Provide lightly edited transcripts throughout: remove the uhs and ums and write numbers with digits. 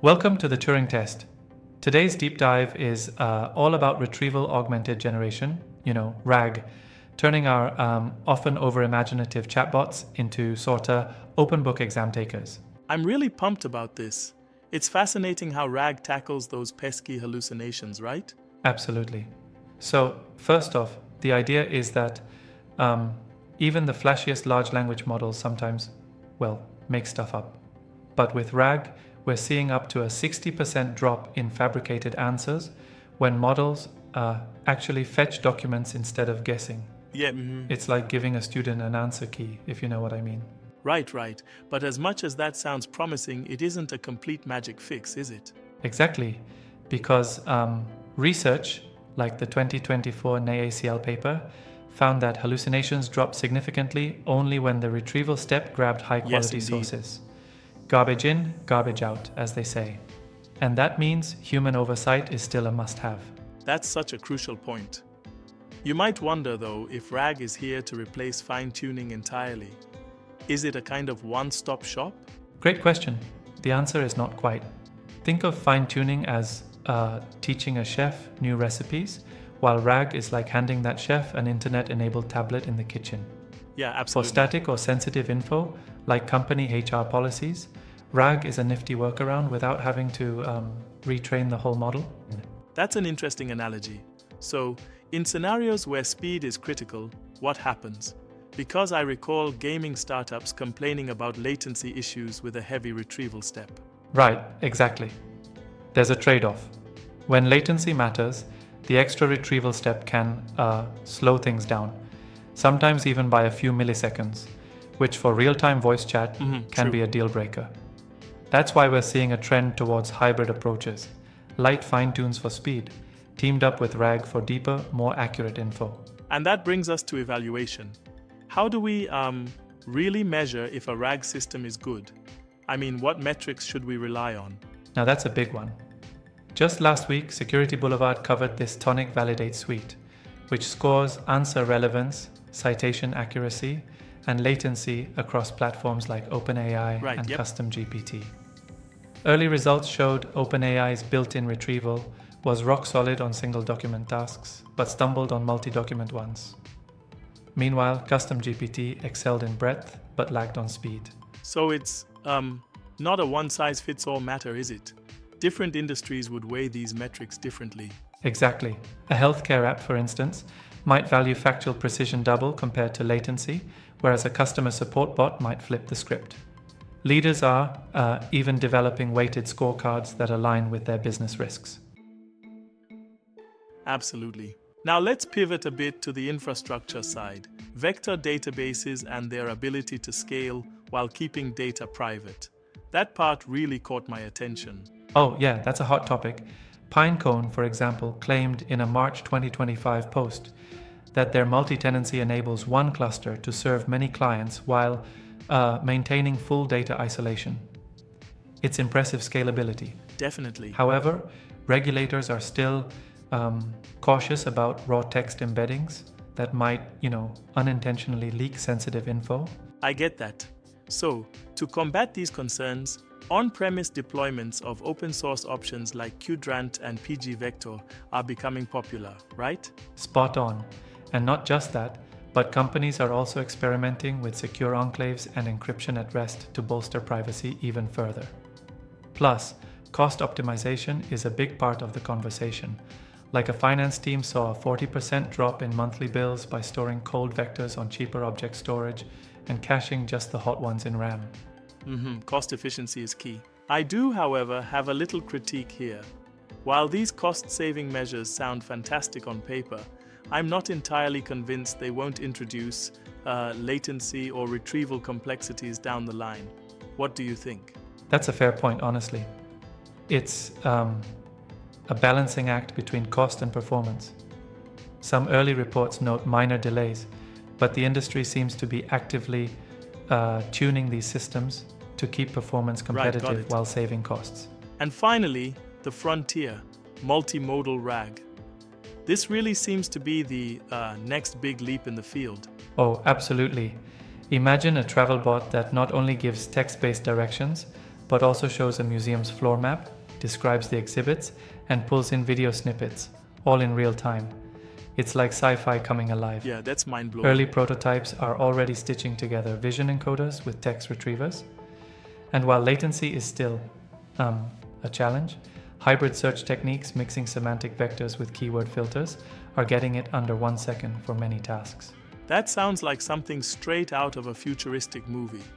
Welcome to the Turing test. Today's deep dive is all about Retrieval-Augmented Generation, RAG, turning our often over-imaginative chatbots into sorta open book exam takers. I'm really pumped about this. It's fascinating how RAG tackles those pesky hallucinations, right? Absolutely. So, first off, the idea is that even the flashiest large language models sometimes, make stuff up. But with RAG, we're seeing up to a 60% drop in fabricated answers when models actually fetch documents instead of guessing. Yeah. It's like giving a student an answer key, if you know what I mean. Right. But as much as that sounds promising, it isn't a complete magic fix, is it? Exactly, because research, like the 2024 NAACL paper, found that hallucinations dropped significantly only when the retrieval step grabbed high-quality sources. Garbage in, garbage out, as they say. And that means human oversight is still a must-have. That's such a crucial point. You might wonder, though, if RAG is here to replace fine-tuning entirely. Is it a kind of one-stop shop? Great question. The answer is not quite. Think of fine-tuning as teaching a chef new recipes, while RAG is like handing that chef an internet-enabled tablet in the kitchen. Yeah, absolutely. For static or sensitive info, like company HR policies, RAG is a nifty workaround without having to retrain the whole model. That's an interesting analogy. So, in scenarios where speed is critical, what happens? Because I recall gaming startups complaining about latency issues with a heavy retrieval step. Right, exactly. There's a trade-off. When latency matters, the extra retrieval step can slow things down, sometimes even by a few milliseconds, which for real-time voice chat can be a deal breaker. That's why we're seeing a trend towards hybrid approaches, light fine-tunes for speed, teamed up with RAG for deeper, more accurate info. And that brings us to evaluation. How do we really measure if a RAG system is good? I mean, what metrics should we rely on? Now that's a big one. Just last week, Security Boulevard covered this Tonic Validate suite, which scores answer relevance, citation accuracy, and latency across platforms like OpenAI and Custom GPT. Early results showed OpenAI's built-in retrieval was rock solid on single document tasks, but stumbled on multi-document ones. Meanwhile, Custom GPT excelled in breadth, but lagged on speed. So it's not a one-size-fits-all matter, is it? Different industries would weigh these metrics differently. Exactly. A healthcare app, for instance, might value factual precision double compared to latency, whereas a customer support bot might flip the script. Leaders are even developing weighted scorecards that align with their business risks. Absolutely. Now let's pivot a bit to the infrastructure side. Vector databases and their ability to scale while keeping data private. That part really caught my attention. Oh yeah, that's a hot topic. Pinecone, for example, claimed in a March 2025 post that their multi-tenancy enables one cluster to serve many clients while maintaining full data isolation. It's impressive scalability. Definitely. However, regulators are still cautious about raw text embeddings that might, unintentionally leak sensitive info. I get that. So, to combat these concerns, on-premise deployments of open-source options like Qdrant and PGVector are becoming popular, right? Spot on. And not just that, but companies are also experimenting with secure enclaves and encryption at rest to bolster privacy even further. Plus, cost optimization is a big part of the conversation. Like a finance team saw a 40% drop in monthly bills by storing cold vectors on cheaper object storage and caching just the hot ones in RAM. Cost efficiency is key. I do, however, have a little critique here. While these cost-saving measures sound fantastic on paper, I'm not entirely convinced they won't introduce latency or retrieval complexities down the line. What do you think? That's a fair point, honestly. It's a balancing act between cost and performance. Some early reports note minor delays, but the industry seems to be actively tuning these systems to keep performance competitive while saving costs. And finally, the frontier, multimodal RAG. This really seems to be the next big leap in the field. Oh, absolutely. Imagine a travel bot that not only gives text-based directions, but also shows a museum's floor map, describes the exhibits, and pulls in video snippets, all in real time. It's like sci-fi coming alive. Yeah, that's mind-blowing. Early prototypes are already stitching together vision encoders with text retrievers. And while latency is still a challenge, hybrid search techniques mixing semantic vectors with keyword filters are getting it under 1 second for many tasks. That sounds like something straight out of a futuristic movie.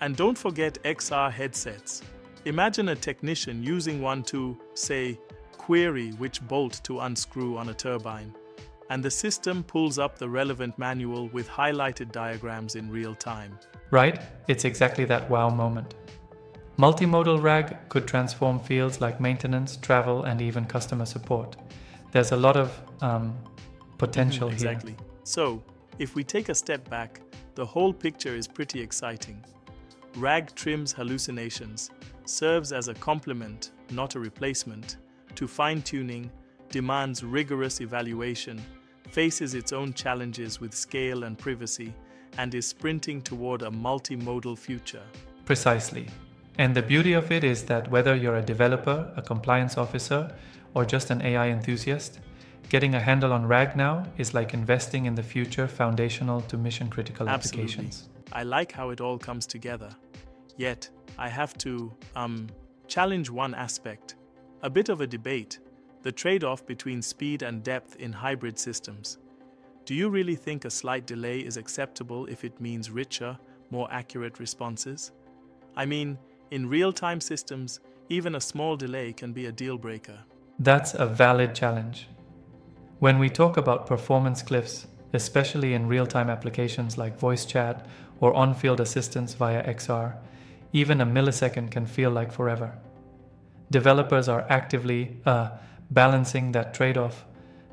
And don't forget XR headsets. Imagine a technician using one to, say, query which bolt to unscrew on a turbine, and the system pulls up the relevant manual with highlighted diagrams in real time. Right? It's exactly that wow moment. Multimodal RAG could transform fields like maintenance, travel, and even customer support. There's a lot of potential here. Exactly. So, if we take a step back, the whole picture is pretty exciting. RAG trims hallucinations, serves as a complement, not a replacement, to fine-tuning, demands rigorous evaluation, faces its own challenges with scale and privacy, and is sprinting toward a multimodal future. Precisely. And the beauty of it is that whether you're a developer, a compliance officer, or just an AI enthusiast, getting a handle on RAG now is like investing in the future foundational to mission-critical applications. I like how it all comes together. Yet, I have to challenge one aspect. A bit of a debate, the trade-off between speed and depth in hybrid systems. Do you really think a slight delay is acceptable if it means richer, more accurate responses? I mean, in real-time systems, even a small delay can be a deal-breaker. That's a valid challenge. When we talk about performance cliffs, especially in real-time applications like voice chat or on-field assistance via XR, even a millisecond can feel like forever. Developers are actively balancing that trade-off,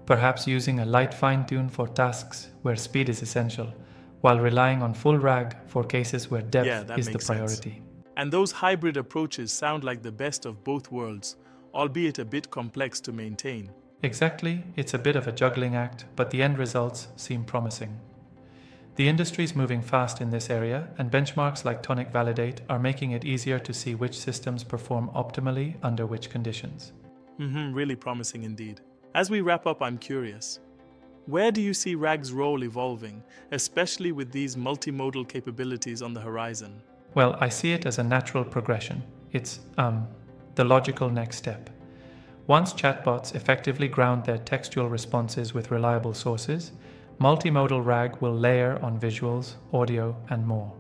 perhaps using a light fine-tune for tasks where speed is essential, while relying on full RAG for cases where depth is the priority. Sense. And those hybrid approaches sound like the best of both worlds, albeit a bit complex to maintain. Exactly, it's a bit of a juggling act, but the end results seem promising. The industry's moving fast in this area, and benchmarks like Tonic Validate are making it easier to see which systems perform optimally under which conditions. Really promising indeed. As we wrap up, I'm curious. Where do you see RAG's role evolving, especially with these multimodal capabilities on the horizon? Well, I see it as a natural progression. It's the logical next step. Once chatbots effectively ground their textual responses with reliable sources, multimodal RAG will layer on visuals, audio, and more.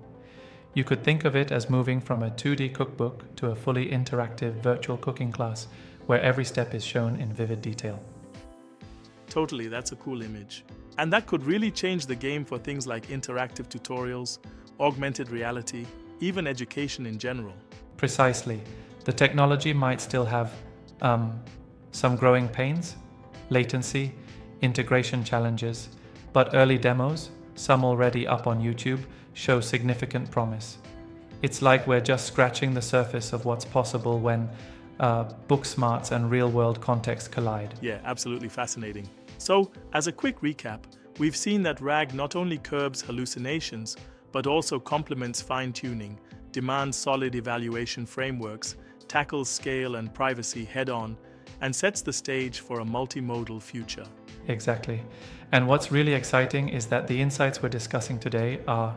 You could think of it as moving from a 2D cookbook to a fully interactive virtual cooking class where every step is shown in vivid detail. Totally, that's a cool image. And that could really change the game for things like interactive tutorials, augmented reality, even education in general. Precisely. The technology might still have some growing pains, latency, integration challenges, but early demos, some already up on YouTube, show significant promise. It's like we're just scratching the surface of what's possible when book smarts and real-world context collide. Yeah, absolutely fascinating. So, as a quick recap, we've seen that RAG not only curbs hallucinations, but also complements fine-tuning, demands solid evaluation frameworks, tackles scale and privacy head-on, and sets the stage for a multimodal future. Exactly. And what's really exciting is that the insights we're discussing today are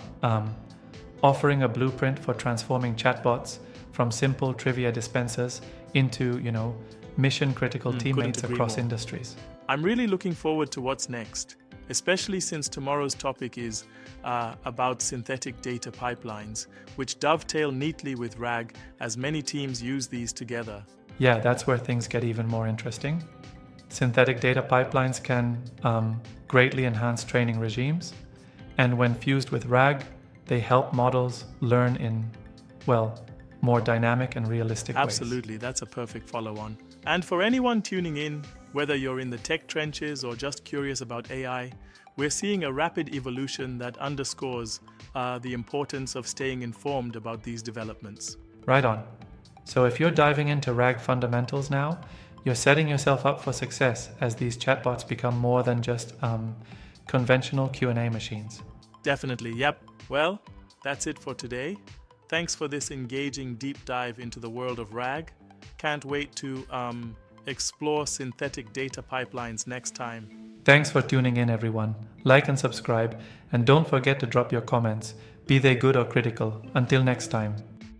offering a blueprint for transforming chatbots from simple trivia dispensers into, mission-critical teammates across industries. I'm really looking forward to what's next, especially since tomorrow's topic is about synthetic data pipelines, which dovetail neatly with RAG as many teams use these together. Yeah, that's where things get even more interesting. Synthetic data pipelines can greatly enhance training regimes, and when fused with RAG, they help models learn in, more dynamic and realistic ways. Absolutely, that's a perfect follow-on. And for anyone tuning in, whether you're in the tech trenches or just curious about AI, we're seeing a rapid evolution that underscores the importance of staying informed about these developments. Right on. So if you're diving into RAG fundamentals now, you're setting yourself up for success as these chatbots become more than just conventional Q&A machines. Definitely, yep. Well, that's it for today. Thanks for this engaging deep dive into the world of RAG. Can't wait to explore synthetic data pipelines next time. Thanks for tuning in, everyone. Like and subscribe, and don't forget to drop your comments, be they good or critical. Until next time.